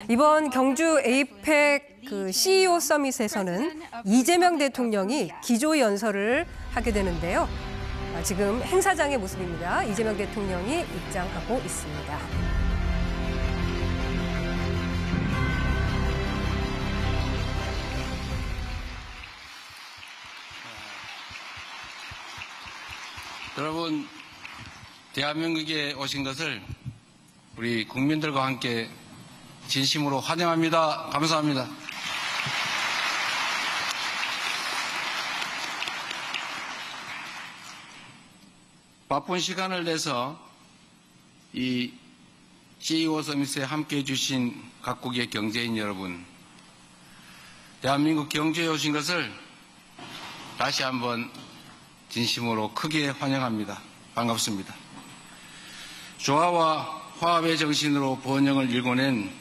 이번 경주 에이펙 CEO 서밋에서는 이재명 대통령이 기조연설을 하게 되는데요. 지금 행사장의 모습입니다. 이재명 대통령이 입장하고 있습니다. 여러분, 대한민국에 오신 것을 우리 국민들과 함께 진심으로 환영합니다. 감사합니다. 바쁜 시간을 내서 이 CEO 서밋에 함께해 주신 각국의 경제인 여러분, 대한민국 경제에 오신 것을 다시 한번 진심으로 크게 환영합니다. 반갑습니다. 조화와 화합의 정신으로 번영을 일궈낸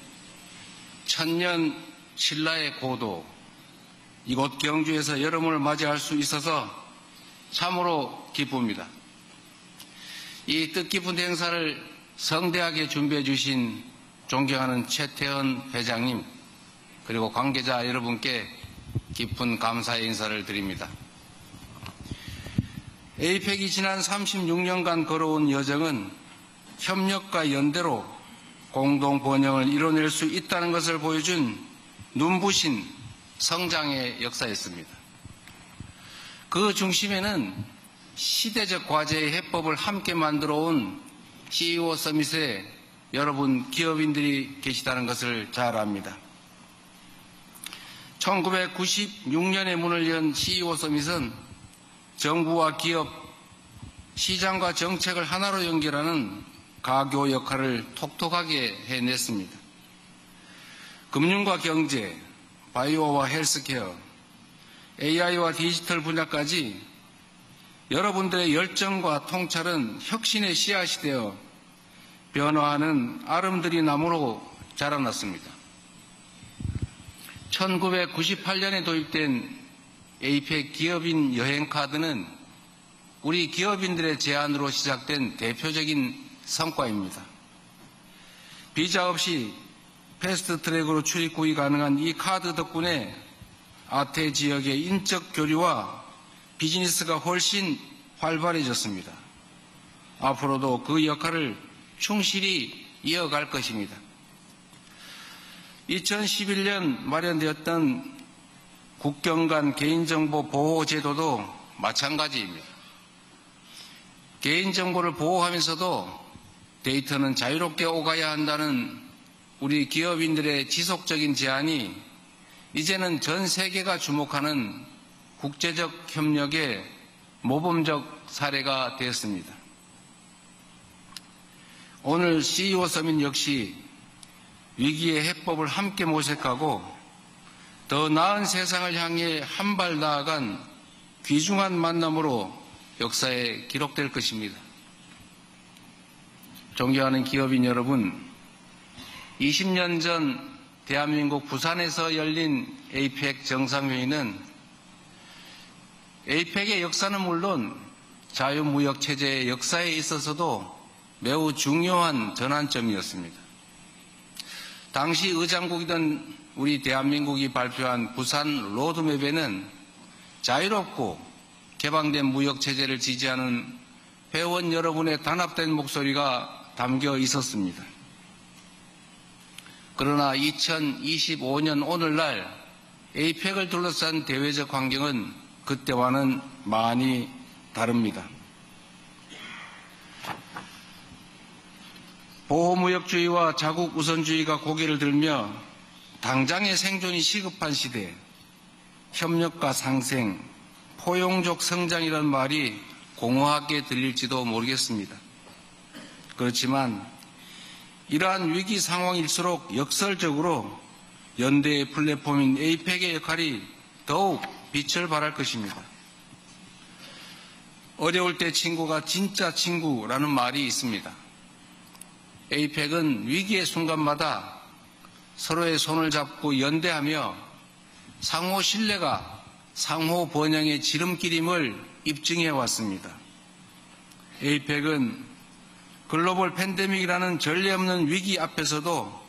천년 신라의 고도, 이곳 경주에서 여러분을 맞이할 수 있어서 참으로 기쁩니다. 이 뜻깊은 행사를 성대하게 준비해 주신 존경하는 최태원 회장님, 그리고 관계자 여러분께 깊은 감사의 인사를 드립니다. 에이펙이 지난 36년간 걸어온 여정은 협력과 연대로 공동 번영을 이뤄낼 수 있다는 것을 보여준 눈부신 성장의 역사였습니다. 그 중심에는 시대적 과제의 해법을 함께 만들어 온 CEO 서밋에 여러분 기업인들이 계시다는 것을 잘 압니다. 1996년에 문을 연 CEO 서밋은 정부와 기업, 시장과 정책을 하나로 연결하는 가교 역할을 톡톡하게 해냈습니다. 금융과 경제, 바이오와 헬스케어, AI와 디지털 분야까지 여러분들의 열정과 통찰은 혁신의 씨앗이 되어 변화하는 아름드리 나무로 자라났습니다. 1998년에 도입된 에이펙 기업인 여행카드는 우리 기업인들의 제안으로 시작된 대표적인 성과입니다. 비자 없이 패스트트랙으로 출입국이 가능한 이 카드 덕분에 아태 지역의 인적 교류와 비즈니스가 훨씬 활발해졌습니다. 앞으로도 그 역할을 충실히 이어갈 것입니다. 2011년 마련되었던 국경 간 개인정보 보호 제도도 마찬가지입니다. 개인정보를 보호하면서도 데이터는 자유롭게 오가야 한다는 우리 기업인들의 지속적인 제안이 이제는 전 세계가 주목하는 국제적 협력의 모범적 사례가 되었습니다. 오늘 CEO 서밋 역시 위기의 해법을 함께 모색하고 더 나은 세상을 향해 한 발 나아간 귀중한 만남으로 역사에 기록될 것입니다. 존경하는 기업인 여러분, 20년 전 대한민국 부산에서 열린 에이펙 정상회의는 에이펙의 역사는 물론 자유무역 체제의 역사에 있어서도 매우 중요한 전환점이었습니다. 당시 의장국이던 우리 대한민국이 발표한 부산 로드맵에는 자유롭고 개방된 무역 체제를 지지하는 회원 여러분의 단합된 목소리가 담겨 있었습니다. 그러나 2025년 오늘날 에이펙을 둘러싼 대외적 환경은 그때와는 많이 다릅니다. 보호무역주의와 자국 우선주의가 고개를 들며 당장의 생존이 시급한 시대, 협력과 상생, 포용적 성장이라는 말이 공허하게 들릴지도 모르겠습니다. 그렇지만 이러한 위기 상황일수록 역설적으로 연대의 플랫폼인 에이펙의 역할이 더욱 빛을 발할 것입니다. 어려울 때 친구가 진짜 친구라는 말이 있습니다. 에이펙은 위기의 순간마다 서로의 손을 잡고 연대하며 상호 신뢰가 상호 번영의 지름길임을 입증해 왔습니다. 에이펙은 글로벌 팬데믹이라는 전례 없는 위기 앞에서도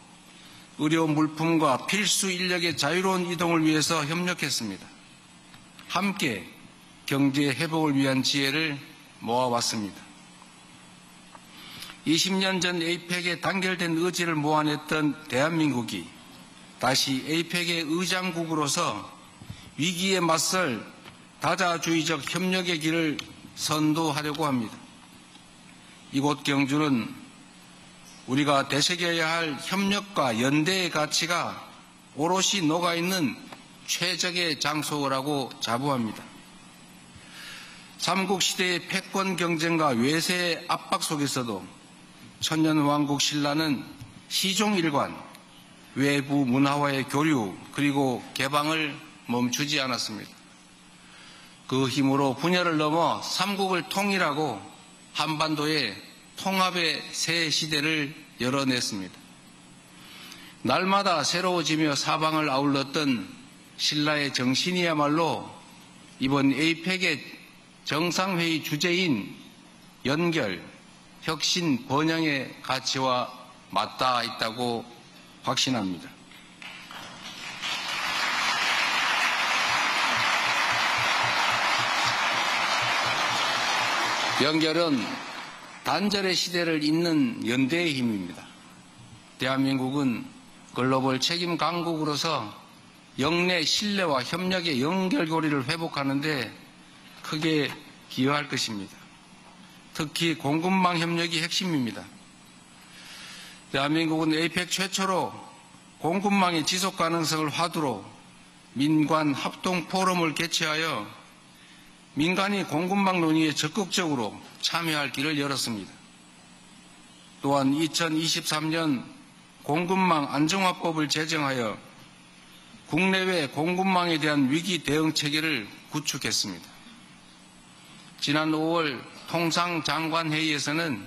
의료 물품과 필수 인력의 자유로운 이동을 위해서 협력했습니다. 함께 경제 회복을 위한 지혜를 모아왔습니다. 20년 전 에이펙에 단결된 의지를 모아냈던 대한민국이 다시 에이펙의 의장국으로서 위기에 맞설 다자주의적 협력의 길을 선도하려고 합니다. 이곳 경주는 우리가 되새겨야 할 협력과 연대의 가치가 오롯이 녹아있는 최적의 장소라고 자부합니다. 삼국시대의 패권 경쟁과 외세의 압박 속에서도 천년왕국 신라는 시종일관, 외부 문화와의 교류 그리고 개방을 멈추지 않았습니다. 그 힘으로 분열을 넘어 삼국을 통일하고 한반도의 통합의 새 시대를 열어냈습니다. 날마다 새로워지며 사방을 아울렀던 신라의 정신이야말로 이번 에이펙의 정상회의 주제인 연결, 혁신, 번영의 가치와 맞닿아 있다고 확신합니다. 연결은 단절의 시대를 잇는 연대의 힘입니다. 대한민국은 글로벌 책임 강국으로서 영내 신뢰와 협력의 연결고리를 회복하는 데 크게 기여할 것입니다. 특히 공급망 협력이 핵심입니다. 대한민국은 에이펙 최초로 공급망의 지속 가능성을 화두로 민관 합동 포럼을 개최하여 민간이 공급망 논의에 적극적으로 참여할 길을 열었습니다. 또한 2023년 공급망 안정화법을 제정하여 국내외 공급망에 대한 위기 대응 체계를 구축했습니다. 지난 5월 통상장관회의에서는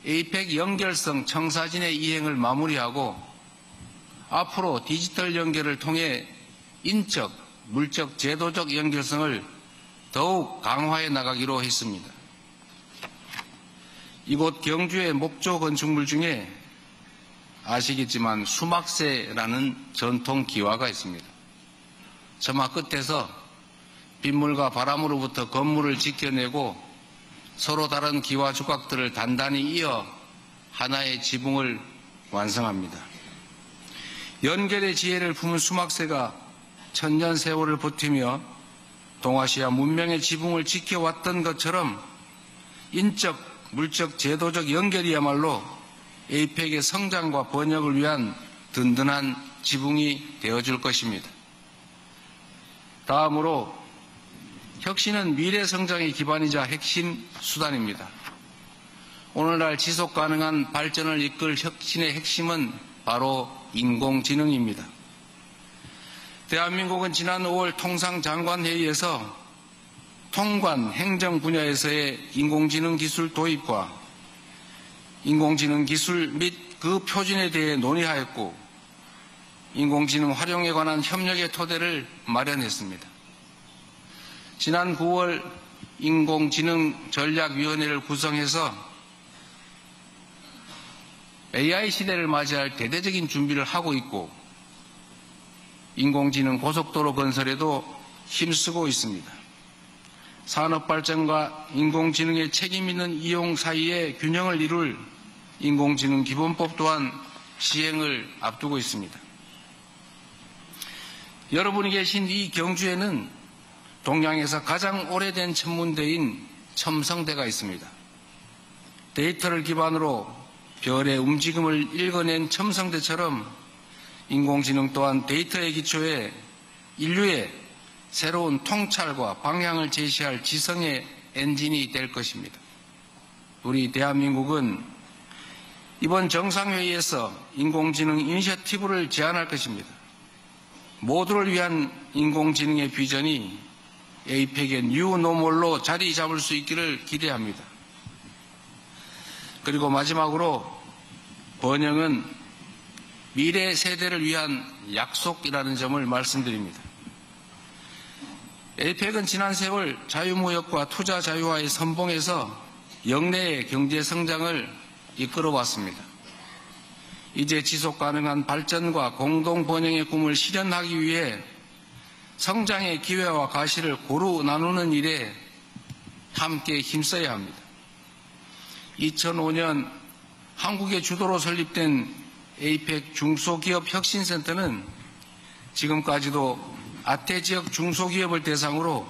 에이펙 연결성 청사진의 이행을 마무리하고 앞으로 디지털 연결을 통해 인적, 물적, 제도적 연결성을 더욱 강화해 나가기로 했습니다. 이곳 경주의 목조 건축물 중에 아시겠지만 수막새라는 전통 기와가 있습니다. 저마 끝에서 빗물과 바람으로부터 건물을 지켜내고 서로 다른 기와 조각들을 단단히 이어 하나의 지붕을 완성합니다. 연결의 지혜를 품은 수막새가 천년 세월을 버티며 동아시아 문명의 지붕을 지켜왔던 것처럼 인적, 물적, 제도적 연결이야말로 에이펙의 성장과 번역을 위한 든든한 지붕이 되어줄 것입니다. 다음으로 혁신은 미래 성장의 기반이자 핵심 수단입니다. 오늘날 지속 가능한 발전을 이끌 혁신의 핵심은 바로 인공지능입니다. 대한민국은 지난 5월 통상장관회의에서 통관, 행정 분야에서의 인공지능 기술 도입과 인공지능 기술 및 그 표준에 대해 논의하였고 인공지능 활용에 관한 협력의 토대를 마련했습니다. 지난 9월 인공지능 전략위원회를 구성해서 AI 시대를 맞이할 대대적인 준비를 하고 있고 인공지능 고속도로 건설에도 힘쓰고 있습니다. 산업 발전과 인공지능의 책임 있는 이용 사이의 균형을 이룰 인공지능 기본법 또한 시행을 앞두고 있습니다. 여러분이 계신 이 경주에는 동양에서 가장 오래된 천문대인 첨성대가 있습니다. 데이터를 기반으로 별의 움직임을 읽어낸 첨성대처럼 인공지능 또한 데이터의 기초에 인류의 새로운 통찰과 방향을 제시할 지성의 엔진이 될 것입니다. 우리 대한민국은 이번 정상회의에서 인공지능 이니셔티브를 제안할 것입니다. 모두를 위한 인공지능의 비전이 에이펙의 뉴노멀로 자리 잡을 수 있기를 기대합니다. 그리고 마지막으로 번영은 미래 세대를 위한 약속이라는 점을 말씀드립니다. 에이펙은 지난 세월 자유무역과 투자 자유화의 선봉에서 역내의 경제 성장을 이끌어왔습니다. 이제 지속 가능한 발전과 공동 번영의 꿈을 실현하기 위해 성장의 기회와 가시를 고루 나누는 일에 함께 힘써야 합니다. 2005년 한국의 주도로 설립된 에이펙 중소기업 혁신센터는 지금까지도 아태 지역 중소기업을 대상으로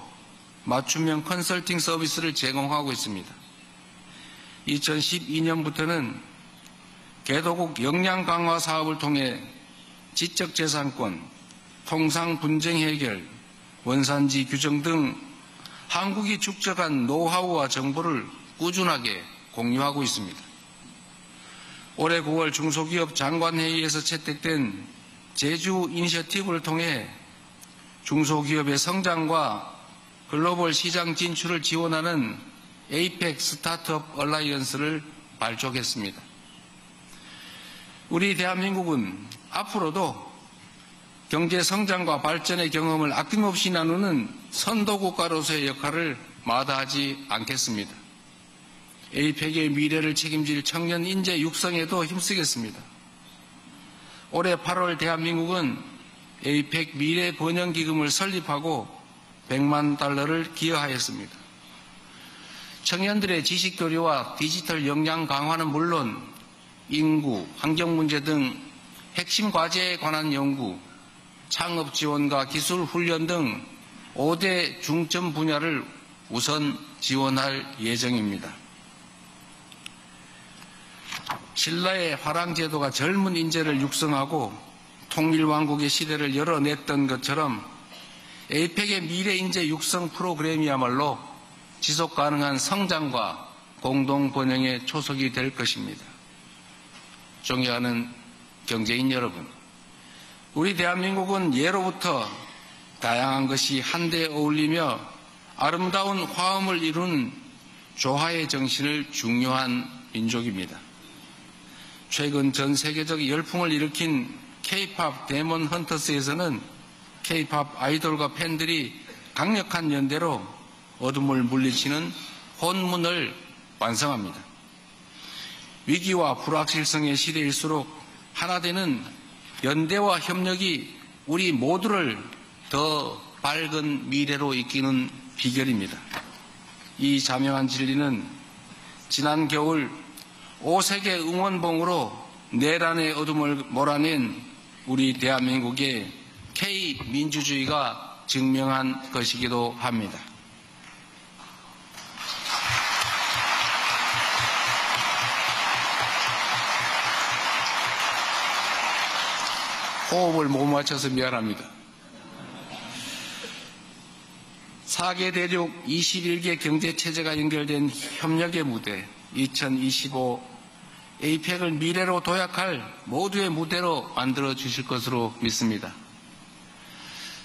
맞춤형 컨설팅 서비스를 제공하고 있습니다. 2012년부터는 개도국 역량 강화 사업을 통해 지적재산권, 통상 분쟁 해결, 원산지 규정 등 한국이 축적한 노하우와 정보를 꾸준하게 공유하고 있습니다. 올해 9월 중소기업 장관회의에서 채택된 제주 이니셔티브를 통해 중소기업의 성장과 글로벌 시장 진출을 지원하는 에이펙 스타트업 얼라이언스를 발족했습니다. 우리 대한민국은 앞으로도 경제 성장과 발전의 경험을 아낌없이 나누는 선도국가로서의 역할을 마다하지 않겠습니다. 에이펙의 미래를 책임질 청년 인재 육성에도 힘쓰겠습니다. 올해 8월 대한민국은 에이펙 미래 번영기금을 설립하고 100만 달러를 기여하였습니다. 청년들의 지식 교류와 디지털 역량 강화는 물론 인구, 환경 문제 등 핵심 과제에 관한 연구, 창업 지원과 기술 훈련 등 5대 중점 분야를 우선 지원할 예정입니다. 신라의 화랑제도가 젊은 인재를 육성하고 통일왕국의 시대를 열어냈던 것처럼 에이펙의 미래 인재 육성 프로그램이야말로 지속 가능한 성장과 공동 번영의 초석이 될 것입니다. 존경하는 경제인 여러분, 우리 대한민국은 예로부터 다양한 것이 한데 어울리며 아름다운 화음을 이루는 조화의 정신을 중요한 민족입니다. 최근 전 세계적 열풍을 일으킨 K-팝 데몬 헌터스에서는 K-팝 아이돌과 팬들이 강력한 연대로 어둠을 물리치는 혼문을 완성합니다. 위기와 불확실성의 시대일수록 하나 되는 연대와 협력이 우리 모두를 더 밝은 미래로 이끄는 비결입니다. 이 자명한 진리는 지난 겨울 5세계 응원봉으로 내란의 어둠을 몰아낸 우리 대한민국의 K민주주의가 증명한 것이기도 합니다. 호흡을 못 맞춰서 미안합니다. 4개 대륙 21개 경제체제가 연결된 협력의 무대 2025 에이펙을 미래로 도약할 모두의 무대로 만들어 주실 것으로 믿습니다.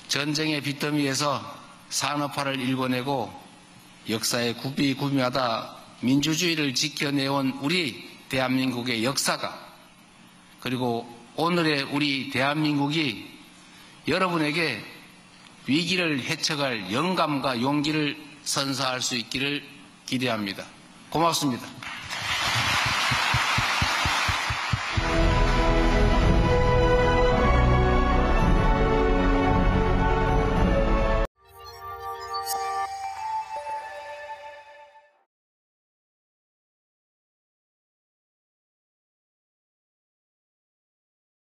전쟁의 빚더미에서 산업화를 일궈내고 역사의 구비구미하다 민주주의를 지켜내온 우리 대한민국의 역사가, 그리고 오늘의 우리 대한민국이 여러분에게 위기를 헤쳐갈 영감과 용기를 선사할 수 있기를 기대합니다. 고맙습니다.